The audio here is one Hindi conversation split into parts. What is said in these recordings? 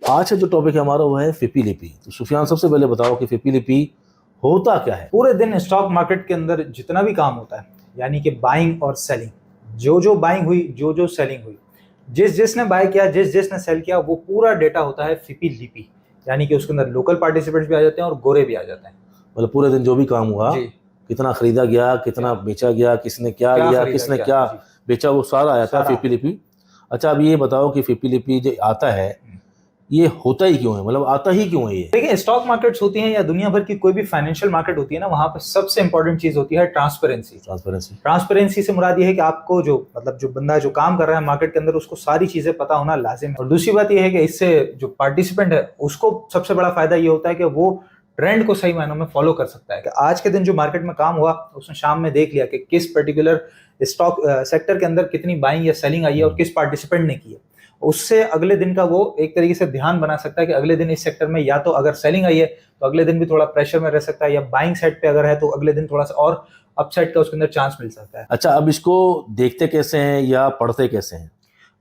आज का जो टॉपिक है हमारा वो है फिपी लिपि। तो सुफियान, सबसे पहले बताओ कि फिपी लिपि होता क्या है। पूरे दिन स्टॉक मार्केट के अंदर जितना भी काम होता है, यानी कि बाइंग और सेलिंग, जो जो बाइंग हुई, जो जो सेलिंग हुई, जिस जिसने बाय किया, जिस जिसने सेल किया, वो पूरा डेटा होता है फिपी लिपि। यानी कि उसके अंदर लोकल पार्टिसिपेंट्स भी आ जाते हैं और गोरे भी आ जाते हैं। मतलब पूरे दिन जो भी काम हुआ, जी, कितना खरीदा गया, कितना बेचा गया, किसने क्या लिया, खरीदा किसने क्या, क्या जी, बेचा, वो सारा आया था सारा। फिपी लिपि। अच्छा, अब ये बताओ कि फिपी लिपि जो आता है ये होता ही क्यों है, मतलब आता ही क्यों है ये। देखिए, स्टॉक मार्केट्स होती हैं या दुनिया भर की कोई भी फाइनेंशियल मार्केट होती है ना, वहां पर सबसे इंपॉर्टेंट चीज होती है ट्रांसपेरेंसी। ट्रांसपेरेंसी। ट्रांसपेरेंसी से मुराद ये है कि आपको जो जो बंदा जो काम कर रहा है मार्केट के अंदर, उसको सारी चीजें पता होना लाजिम है। और दूसरी बात ये है कि इससे जो पार्टिसिपेंट है उसको सबसे बड़ा फायदा ये होता है कि वो ट्रेंड को सही मायनों में फॉलो कर सकता है कि आज के दिन जो मार्केट में काम हुआ उसने शाम में देख लिया कि किस पर्टिकुलर स्टॉक सेक्टर के अंदर कितनी बाइंग या सेलिंग आई है और किस पार्टिसिपेंट ने की है। उससे अगले दिन का वो एक तरीके से ध्यान बना सकता है कि अगले दिन इस सेक्टर में या तो अगर सेलिंग आई है तो अगले दिन भी थोड़ा प्रेशर में रह सकता है, या बाइंग साइड पे अगर है तो अगले दिन थोड़ा सा और अपसाइड का उसके अंदर चांस मिल सकता है। अच्छा, अब इसको देखते कैसे हैं या पढ़ते कैसे हैं।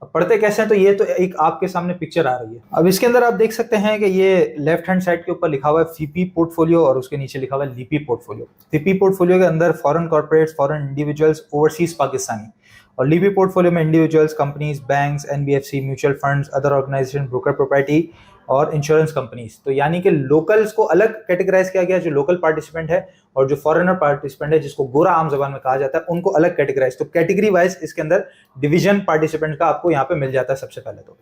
अब पढ़ते कैसे हैं, तो ये तो एक आपके सामने पिक्चर आ रही है। अब इसके अंदर आप देख सकते हैं कि ये लेफ्ट हैंड साइड के ऊपर लिखा हुआ है फीपी पोर्टफोलियो और उसके नीचे लिखा हुआ है लिपि पोर्टफोलियो। फीपी पोर्टफोलियो के अंदर foreign corporates, foreign individuals, overseas Pakistani, और लिपि पोर्टफोलियो में individuals, companies, banks, NBFC, mutual funds, other organization, broker property और इंश्योरेंस कंपनीज। तो यानी कि लोकल्स को अलग कैटेगराइज किया गया, जो लोकल पार्टिसिपेंट है, और जो फॉरेनर पार्टिसिपेंट है जिसको गोरा आम जबान में कहा जाता है, उनको अलग कैटेगराइज। तो कैटेगरी वाइज इसके अंदर डिवीजन पार्टिसिपेंट का आपको यहाँ पे मिल जाता है सबसे पहले। तो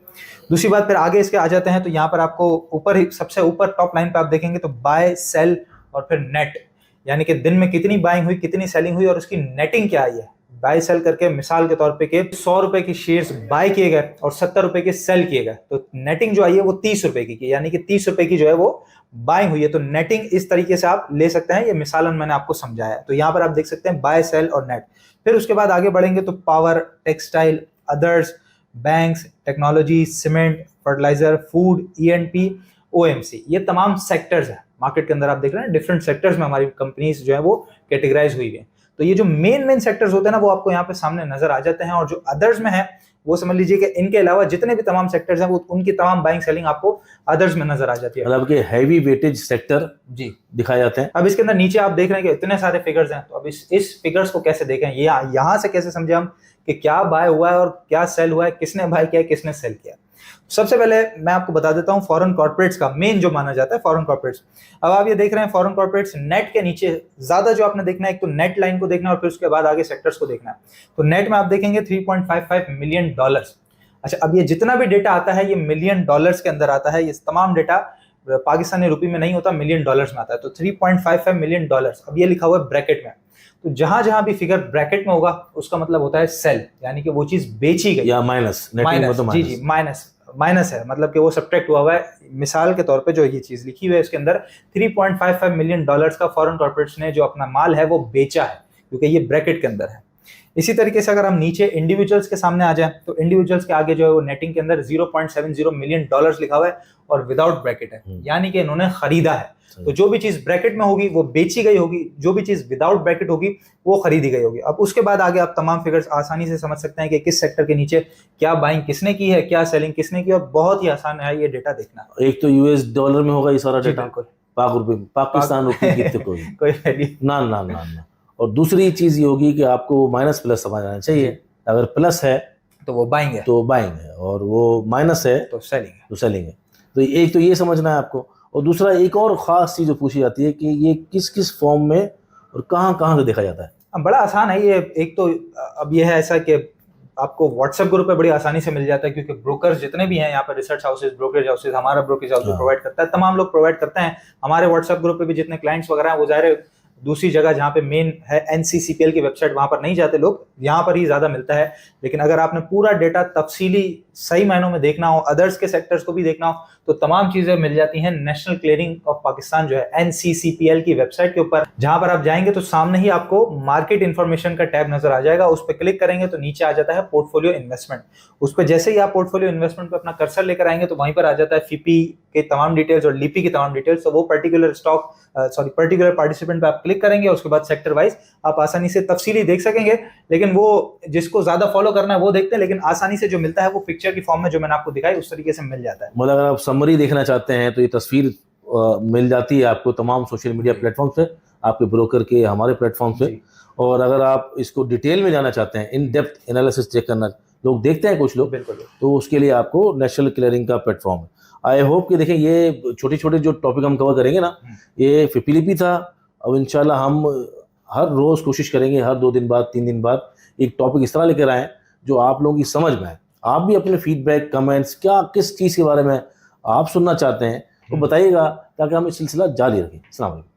दूसरी बात, फिर आगे इसके आ जाते हैं तो यहाँ पर आपको ऊपर ही सबसे ऊपर टॉप लाइन पे आप देखेंगे तो बाय, सेल और फिर नेट, यानी कि दिन में कितनी बाइंग हुई, कितनी सेलिंग हुई और उसकी नेटिंग क्या आई है। बाय सेल करके मिसाल के तौर पे कि 100 रुपए के शेयर्स बाय किए गए और 70 रुपए के सेल किए गए, तो नेटिंग जो आई है वो 30 रुपए की, यानी कि 30 रुपए की जो है वो बाइंग हुई है। तो नेटिंग इस तरीके से आप ले सकते हैं, ये मिसालन मैंने आपको समझाया। तो यहाँ पर आप देख सकते हैं बाय, सेल और नेट। फिर उसके बाद आगे बढ़ेंगे तो power, textile, others, banks, technology, cement, fertilizer, food, ENP, OMC, ये तमाम सेक्टर्स है मार्केट के अंदर। आप देख रहे हैं डिफरेंट सेक्टर्स में हमारी कंपनीज जो है वो कैटेगराइज हुई है। तो ये जो मेन सेक्टर्स होते हैं ना, वो आपको यहाँ पे सामने नजर आ जाते हैं। और जो अदर्स में है वो समझ लीजिए कि इनके अलावा जितने भी तमाम सेक्टर्स हैं वो उनकी तमाम बाइंग सेलिंग आपको अदर्स में नजर आ जाती है। मतलब कि हैवी वेटेज सेक्टर जी दिखाए जाते हैं। अब इसके अंदर नीचे आप देख रहे हैं कि इतने सारे फिगर्स हैं। तो अब इस फिगर्स को कैसे देखें, ये यहाँ से कैसे समझे हम कि क्या बाय हुआ है और क्या सेल हुआ है, किसने बाय किया, किसने सेल किया। सबसे पहले मैं आपको बता देता हूं फॉरेन कॉर्पोरेट्स का मेन जो माना जाता है फॉरेन कॉर्पोरेट्स। अब आप ये देख रहे हैं फॉरेन कॉर्पोरेट्स, नेट के नीचे ज्यादा जो आपने देखना है, एक तो नेट लाइन को देखना है और फिर उसके बाद आगे सेक्टर्स को देखना है। तो नेट में आप देखेंगे $3.55 मिलियन। अच्छा, अब ये जितना भी डेटा आता है ये मिलियन डॉलर्स के अंदर आता है। ये तमाम डेटा पाकिस्तानी रुपये में नहीं होता, मिलियन डॉलर्स में आता है। तो $3.55 मिलियन। अब ये लिखा हुआ है ब्रैकेट में। तो जहां जहां भी फिगर ब्रैकेट में होगा उसका मतलब होता है सेल, यानी कि वो चीज बेची गई, या माइनस। जी माइनस है, मतलब कि वो सब्ट्रैक्ट हुआ है। मिसाल के तौर पे जो ये चीज लिखी हुई है इसके अंदर $3.55 मिलियन का फॉरेन कॉर्पोरेट्स ने जो अपना माल है वो बेचा है, क्योंकि ये ब्रैकेट के अंदर है। इसी तरीके से अगर हम नीचे इंडिविजुअल्स के सामने आ जाए तो इंडिविजुअल्स के आगे जो है वो नेटिंग के अंदर $0.70 मिलियन लिखा हुआ है और विदाउट ब्रैकेट है, यानी कि इन्होंने खरीदा है। तो जो भी चीज ब्रैकेट में होगी वो बेची गई होगी, जो भी चीज विदाउट ब्रैकेट होगी वो खरीदी गई होगी। अब उसके बाद आगे आप तमाम फिगर्स आसानी से समझ सकते हैं कि किस सेक्टर के नीचे क्या बाइंग किसने की है, क्या सेलिंग किसने की, और बहुत ही आसान है ये डेटा देखना। एक तो यूएस डॉलर में होगा ये सारा डेटा, बिल्कुल। पाक रुपए में, पाकिस्तान रुपए कितने कोई वैल्यू ना ना ना ना। और दूसरी चीज ये होगी कि आपको माइनस प्लस समझना चाहिए। अगर प्लस है तो वो बाइंग है, तो बाइंग है, और वो माइनस है तो सेलिंग है, तो सेलिंग है। तो एक तो ये समझना है आपको। और दूसरा एक और खास चीज जो पूछी जाती है कि ये किस किस फॉर्म में और कहाँ कहाँ देखा जाता है। बड़ा आसान है ये। एक तो अब ये है ऐसा कि आपको व्हाट्सएप ग्रुप पे बड़ी आसानी से मिल जाता है, क्योंकि ब्रोकर्स जितने भी हैं यहाँ पर, रिसर्च हाउसेज, ब्रोकरेज हाउसेज, हमारा ब्रोकरेज हाउस प्रोवाइड करता है, तमाम लोग प्रोवाइड करते हैं। हमारे व्हाट्सएप ग्रुप पे भी जितने क्लाइंट्स वगैरह हैं वो ज़ाहिर दूसरी जगह जहाँ पे मेन है NCCPL की वेबसाइट, वहां पर नहीं जाते लोग, यहाँ पर ही ज्यादा मिलता है। लेकिन अगर आपने पूरा डेटा तफसीली सही मायनों में देखना हो, अदर्स के सेक्टर्स को भी देखना हो, तो तमाम चीजें मिल जाती हैं नेशनल क्लियरिंग ऑफ पाकिस्तान जो है NCCPL की वेबसाइट के ऊपर। जहां पर आप जाएंगे तो सामने ही आपको मार्केट इंफॉर्मेशन का टैब नजर आ जाएगा। उस पर क्लिक करेंगे तो नीचे आ जाता है पोर्टफोलियो इन्वेस्टमेंट। उस पर जैसे ही आप पोर्टफोलियो इन्वेस्टमेंट पर अपना कर्सर लेकर आएंगे तो वहीं पर आ जाता है फिपी के तमाम डिटेल्स और लिपि की तमाम डिटेल्स, तो वो पर्टिकुलर पर्टिकुलर पार्टिसिपेंट पे आप क्लिक करेंगे, उसके बाद सेक्टर वाइज आप आसानी से तफसीली देख सकेंगे। लेकिन वो जिसको ज्यादा फॉलो करना है वो देखते हैं, लेकिन आसानी से जो मिलता है वो पिक्चर की फॉर्म में जो मैंने आपको दिखाई उस तरीके से मिल जाता है। मतलब अगर आप समरी देखना चाहते हैं तो ये तस्वीर मिल जाती है आपको तमाम सोशल मीडिया प्लेटफॉर्म पे, आपके ब्रोकर के, हमारे प्लेटफॉर्म पे। जी। और अगर आप इसको डिटेल में जाना चाहते हैं, इन डेप्थ एनालिसिस चेक करना लोग देखते हैं कुछ लोग, बिल्कुल। तो उसके लिए आपको नेशनल क्लियरिंग का प्लेटफॉर्म है। आई होप कि देखें ये छोटे छोटे जो टॉपिक हम कवर करेंगे ना, ये फिलिपी था। अब इंशाल्लाह हम हर रोज़ कोशिश करेंगे, हर 2 दिन बाद 3 दिन बाद एक टॉपिक इस तरह लेकर आएँ जो आप लोगों की समझ में आए। आप भी अपने फीडबैक, कमेंट्स, क्या किस चीज़ के बारे में आप सुनना चाहते हैं तो बताइएगा, ताकि हम ये सिलसिला जारी रखें। अस्सलाम वालेकुम।